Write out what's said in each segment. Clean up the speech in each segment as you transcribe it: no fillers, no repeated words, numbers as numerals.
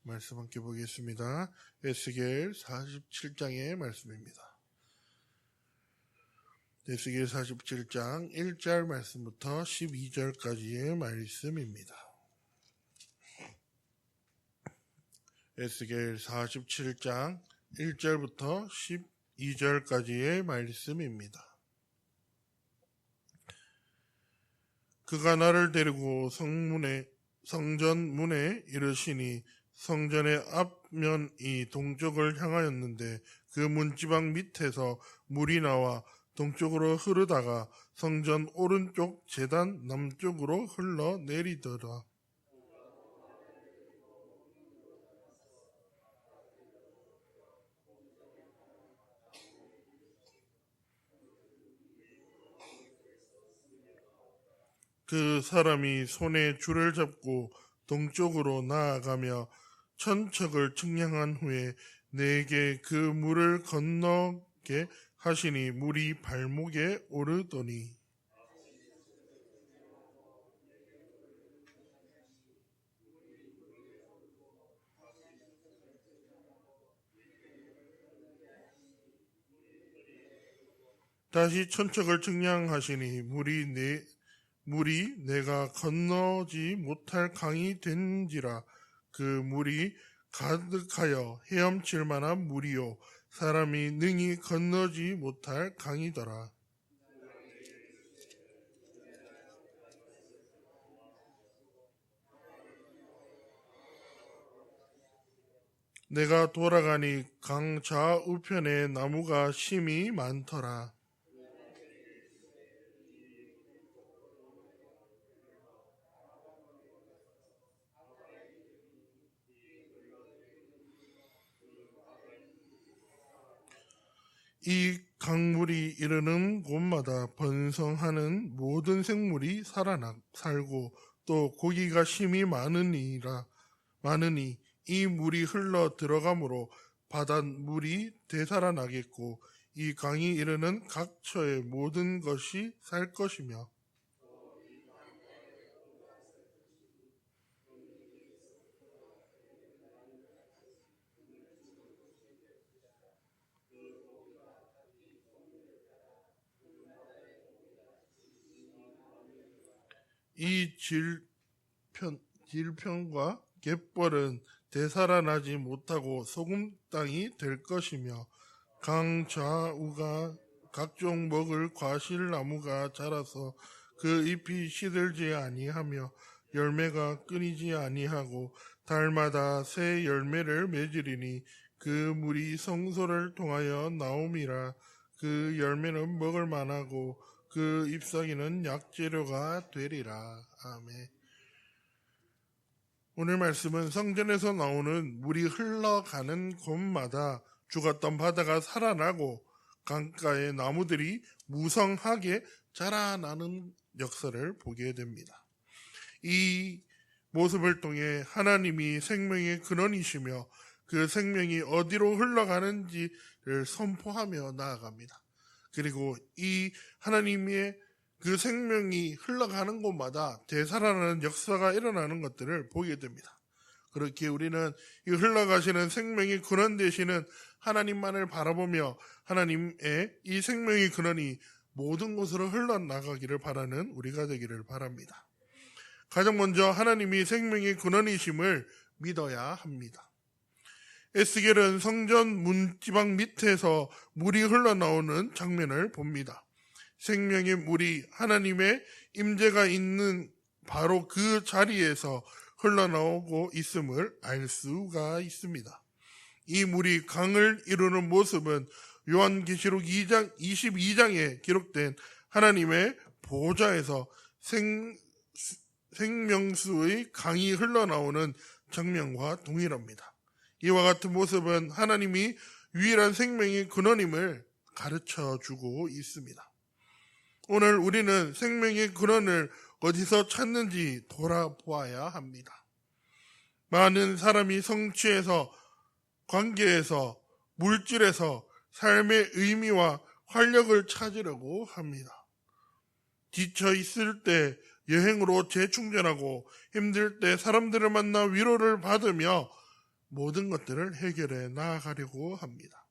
말씀 함께 보겠습니다. 에스겔 47장의 말씀입니다. 에스겔 47장 1절 말씀부터 12절까지의 말씀입니다. 에스겔 47장 1절부터 12절까지의 말씀입니다. 그가 나를 데리고 성전 문에 이르시니 성전의 앞면이 동쪽을 향하였는데 그 문지방 밑에서 물이 나와 동쪽으로 흐르다가 성전 오른쪽 제단 남쪽으로 흘러내리더라. 그 사람이 손에 줄을 잡고 동쪽으로 나아가며 천척을 측량한 후에 내게 그 물을 건너게 하시니 물이 발목에 오르더니 다시 천척을 측량하시니 물이 내가 건너지 못할 강이 된지라. 그 물이 가득하여 헤엄칠 만한 물이요 사람이 능히 건너지 못할 강이더라. 내가 돌아가니 강 좌우편에 나무가 심이 많더라. 이 강물이 이르는 곳마다 번성하는 모든 생물이 살고 또 고기가 심히 많으니 이 물이 흘러 들어가므로 바닷물이 되살아나겠고 이 강이 이르는 각처의 모든 것이 살 것이며 이 질편과 갯벌은 되살아나지 못하고 소금 땅이 될 것이며 강 좌우가 각종 먹을 과실나무가 자라서 그 잎이 시들지 아니하며 열매가 끊이지 아니하고 달마다 새 열매를 맺으리니 그 물이 성소를 통하여 나옴이라. 그 열매는 먹을 만하고 그 잎사귀는 약재료가 되리라. 아멘. 오늘 말씀은 성전에서 나오는 물이 흘러가는 곳마다 죽었던 바다가 살아나고 강가의 나무들이 무성하게 자라나는 역사를 보게 됩니다. 이 모습을 통해 하나님이 생명의 근원이시며 그 생명이 어디로 흘러가는지를 선포하며 나아갑니다. 그리고 이 하나님의 그 생명이 흘러가는 곳마다 되살아나는 역사가 일어나는 것들을 보게 됩니다. 그렇게 우리는 이 흘러가시는 생명이 근원 되시는 하나님만을 바라보며 하나님의 이 생명의 근원이 모든 곳으로 흘러나가기를 바라는 우리가 되기를 바랍니다. 가장 먼저 하나님이 생명의 근원이심을 믿어야 합니다. 에스겔은 성전 문지방 밑에서 물이 흘러나오는 장면을 봅니다. 생명의 물이 하나님의 임재가 있는 바로 그 자리에서 흘러나오고 있음을 알 수가 있습니다. 이 물이 강을 이루는 모습은 요한계시록 2장 22장에 기록된 하나님의 보좌에서 생명수의 강이 흘러나오는 장면과 동일합니다. 이와 같은 모습은 하나님이 유일한 생명의 근원임을 가르쳐주고 있습니다. 오늘 우리는 생명의 근원을 어디서 찾는지 돌아보아야 합니다. 많은 사람이 성취에서, 관계에서, 물질에서 삶의 의미와 활력을 찾으려고 합니다. 지쳐 있을 때 여행으로 재충전하고 힘들 때 사람들을 만나 위로를 받으며 모든 것들을 해결해 나아가려고 합니다.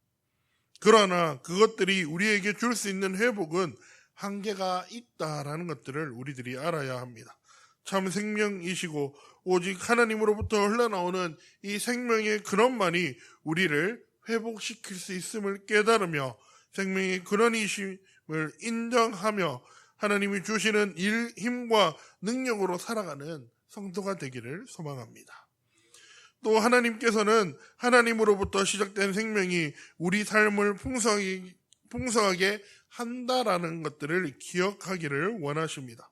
그러나 그것들이 우리에게 줄 수 있는 회복은 한계가 있다라는 것들을 우리들이 알아야 합니다. 참 생명이시고 오직 하나님으로부터 흘러나오는 이 생명의 근원만이 우리를 회복시킬 수 있음을 깨달으며 생명의 근원이심을 인정하며 하나님이 주시는 힘과 능력으로 살아가는 성도가 되기를 소망합니다. 또 하나님께서는 하나님으로부터 시작된 생명이 우리 삶을 풍성하게 한다라는 것들을 기억하기를 원하십니다.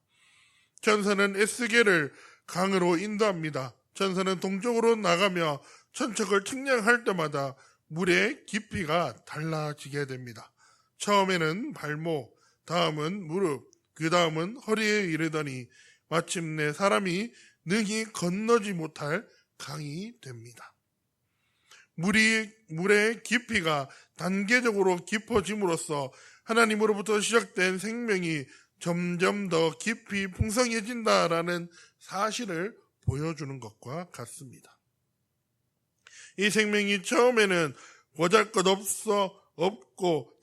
천사는 에스겔을 강으로 인도합니다. 천사는 동쪽으로 나가며 천척을 측량할 때마다 물의 깊이가 달라지게 됩니다. 처음에는 발목, 다음은 무릎, 그 다음은 허리에 이르더니 마침내 사람이 능히 건너지 못할 강이 됩니다. 물의 깊이가 단계적으로 깊어짐으로써 하나님으로부터 시작된 생명이 점점 더 깊이 풍성해진다라는 사실을 보여주는 것과 같습니다. 이 생명이 처음에는 보잘것없고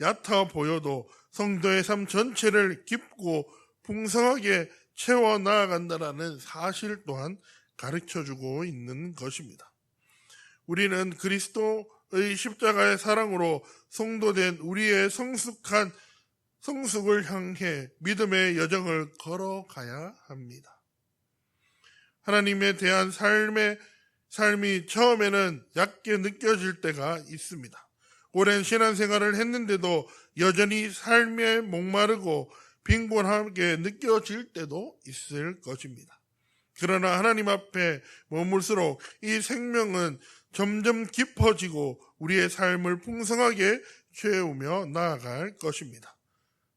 얕아 보여도 성도의 삶 전체를 깊고 풍성하게 채워 나아간다라는 사실 또한 가르쳐주고 있는 것입니다. 우리는 그리스도의 십자가의 사랑으로 성도된 우리의 성숙을 향해 믿음의 여정을 걸어가야 합니다. 하나님에 대한 삶이 처음에는 얕게 느껴질 때가 있습니다. 오랜 신앙생활을 했는데도 여전히 삶에 목마르고 빈곤하게 느껴질 때도 있을 것입니다. 그러나 하나님 앞에 머물수록 이 생명은 점점 깊어지고 우리의 삶을 풍성하게 채우며 나아갈 것입니다.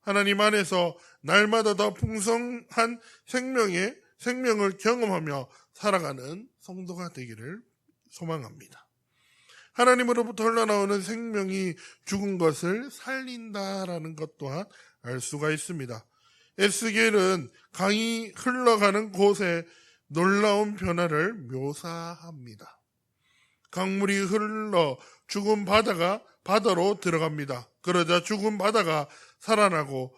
하나님 안에서 날마다 더 풍성한 생명을 경험하며 살아가는 성도가 되기를 소망합니다. 하나님으로부터 흘러나오는 생명이 죽은 것을 살린다라는 것 또한 알 수가 있습니다. 에스겔은 강이 흘러가는 곳에 놀라운 변화를 묘사합니다. 강물이 흘러 죽은 바다가 바다로 들어갑니다. 그러자 죽은 바다가 살아나고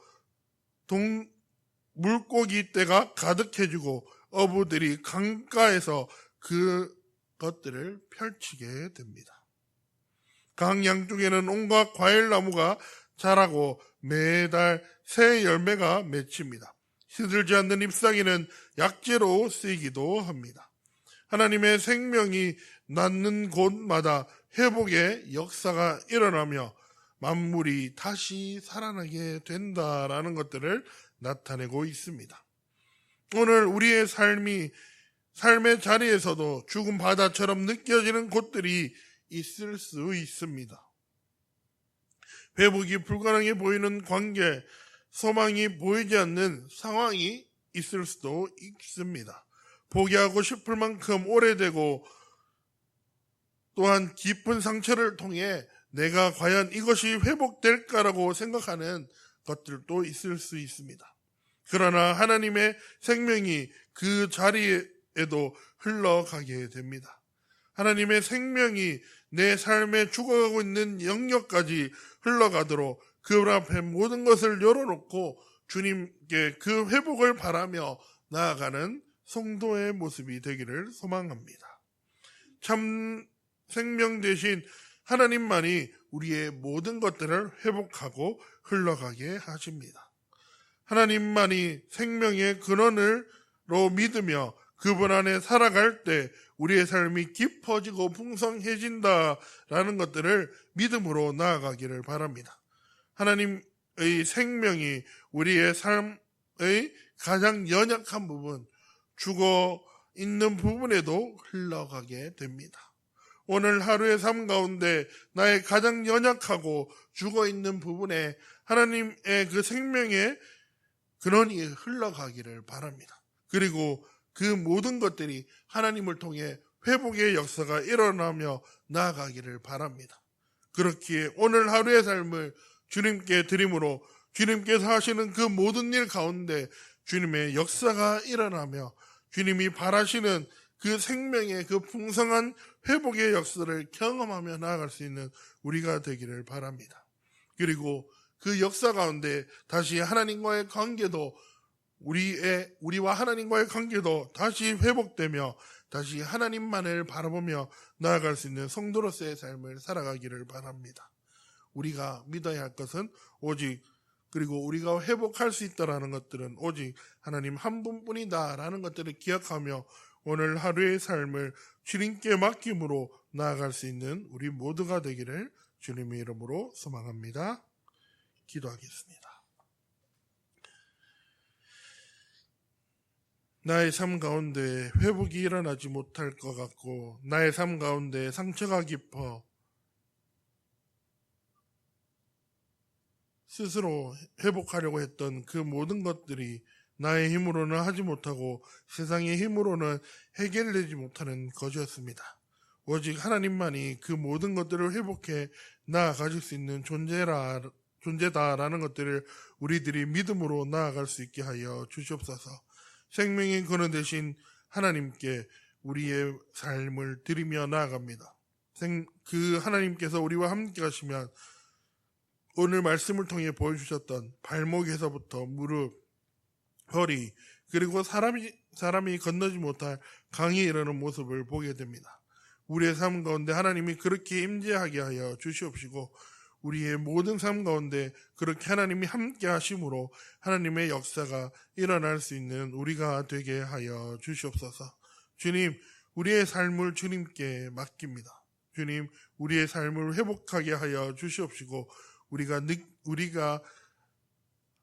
물고기 떼가 가득해지고 어부들이 강가에서 그것들을 펼치게 됩니다. 강 양쪽에는 온갖 과일나무가 자라고 매달 새 열매가 맺힙니다. 시들지 않는 잎사귀는 약재로 쓰이기도 합니다. 하나님의 생명이 낳는 곳마다 회복의 역사가 일어나며 만물이 다시 살아나게 된다라는 것들을 나타내고 있습니다. 오늘 우리의 삶의 자리에서도 죽은 바다처럼 느껴지는 곳들이 있을 수 있습니다. 회복이 불가능해 보이는 관계, 소망이 보이지 않는 상황이 있을 수도 있습니다. 포기하고 싶을 만큼 오래되고 또한 깊은 상처를 통해 내가 과연 이것이 회복될까라고 생각하는 것들도 있을 수 있습니다. 그러나 하나님의 생명이 그 자리에도 흘러가게 됩니다. 하나님의 생명이 내 삶에 죽어가고 있는 영역까지 흘러가도록 그 앞에 모든 것을 열어놓고 주님께 그 회복을 바라며 나아가는 성도의 모습이 되기를 소망합니다. 참 생명 대신 하나님만이 우리의 모든 것들을 회복하고 흘러가게 하십니다. 하나님만이 생명의 근원으로 믿으며 그분 안에 살아갈 때 우리의 삶이 깊어지고 풍성해진다라는 것들을 믿음으로 나아가기를 바랍니다. 하나님의 생명이 우리의 삶의 가장 연약한 부분, 죽어 있는 부분에도 흘러가게 됩니다. 오늘 하루의 삶 가운데 나의 가장 연약하고 죽어 있는 부분에 하나님의 그 생명의 근원이 흘러가기를 바랍니다. 그리고 그 모든 것들이 하나님을 통해 회복의 역사가 일어나며 나아가기를 바랍니다. 그렇기에 오늘 하루의 삶을 주님께 드림으로 주님께서 하시는 그 모든 일 가운데 주님의 역사가 일어나며 주님이 바라시는 그 생명의 그 풍성한 회복의 역사를 경험하며 나아갈 수 있는 우리가 되기를 바랍니다. 그리고 그 역사 가운데 다시 하나님과의 관계도 우리와 하나님과의 관계도 다시 회복되며 다시 하나님만을 바라보며 나아갈 수 있는 성도로서의 삶을 살아가기를 바랍니다. 우리가 믿어야 할 것은 오직 그리고 우리가 회복할 수 있다라는 것들은 오직 하나님 한 분뿐이다라는 것들을 기억하며 오늘 하루의 삶을 주님께 맡김으로 나아갈 수 있는 우리 모두가 되기를 주님의 이름으로 소망합니다. 기도하겠습니다. 나의 삶 가운데 회복이 일어나지 못할 것 같고 나의 삶 가운데 상처가 깊어 스스로 회복하려고 했던 그 모든 것들이 나의 힘으로는 하지 못하고 세상의 힘으로는 해결되지 못하는 것이었습니다. 오직 하나님만이 그 모든 것들을 회복해 나아가실 수 있는 존재다라는 것들을 우리들이 믿음으로 나아갈 수 있게 하여 주시옵소서. 생명의 근원 되신 하나님께 우리의 삶을 드리며 나아갑니다. 그 하나님께서 우리와 함께 하시면 오늘 말씀을 통해 보여주셨던 발목에서부터 무릎, 허리, 그리고 사람이 건너지 못할 강에 이르는 모습을 보게 됩니다. 우리의 삶 가운데 하나님이 그렇게 임재하게 하여 주시옵시고 우리의 모든 삶 가운데 그렇게 하나님이 함께 하심으로 하나님의 역사가 일어날 수 있는 우리가 되게 하여 주시옵소서. 주님, 우리의 삶을 주님께 맡깁니다. 주님, 우리의 삶을 회복하게 하여 주시옵시고 우리가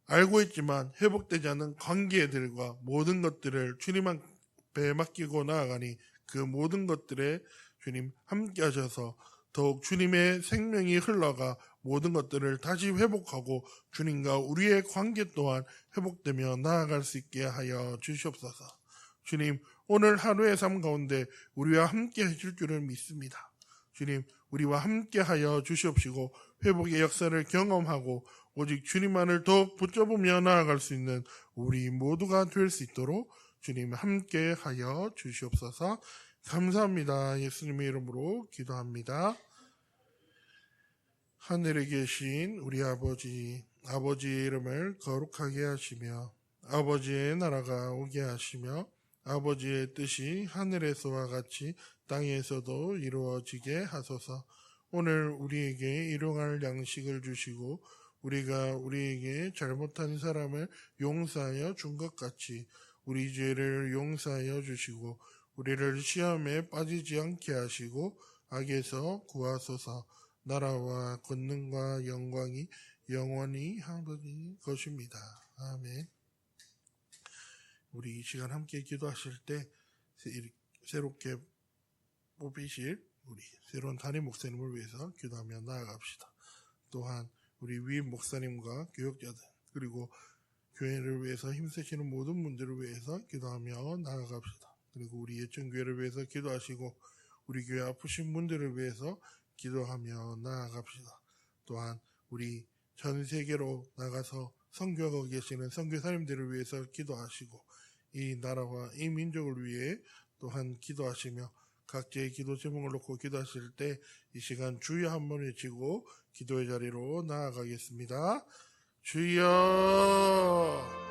알고 있지만 회복되지 않는 관계들과 모든 것들을 주님 앞에 맡기고 나아가니 그 모든 것들에 주님 함께 하셔서 더욱 주님의 생명이 흘러가 모든 것들을 다시 회복하고 주님과 우리의 관계 또한 회복되며 나아갈 수 있게 하여 주시옵소서. 주님, 오늘 하루의 삶 가운데 우리와 함께 해줄 줄을 믿습니다. 주님, 우리와 함께 하여 주시옵시고 회복의 역사를 경험하고 오직 주님만을 더욱 붙잡으며 나아갈 수 있는 우리 모두가 될 수 있도록 주님 함께 하여 주시옵소서. 감사합니다. 예수님의 이름으로 기도합니다. 하늘에 계신 우리 아버지의 이름을 거룩하게 하시며 아버지의 나라가 오게 하시며 아버지의 뜻이 하늘에서와 같이 땅에서도 이루어지게 하소서. 오늘 우리에게 일용할 양식을 주시고 우리가 우리에게 잘못한 사람을 용서하여 준 것 같이 우리 죄를 용서하여 주시고 우리를 시험에 빠지지 않게 하시고 악에서 구하소서. 나라와 권능과 영광이 영원히 아버지 것입니다. 아멘. 우리 이 시간 함께 기도하실 때 새롭게 뽑히실 우리 새로운 담임 목사님을 위해서 기도하며 나아갑시다. 또한 우리 위임 목사님과 교역자들 그리고 교회를 위해서 힘쓰시는 모든 분들을 위해서 기도하며 나아갑시다. 그리고 우리 예천교회를 위해서 기도하시고 우리 교회 아프신 분들을 위해서 기도하며 나아갑시다. 또한 우리 전 세계로 나가서 선교하고 계시는 선교사님들을 위해서 기도하시고 이 나라와 이 민족을 위해 또한 기도하시며 각자의 기도 제목을 놓고 기도하실 때 이 시간 주여 한번 외치고 기도의 자리로 나아가겠습니다. 주여.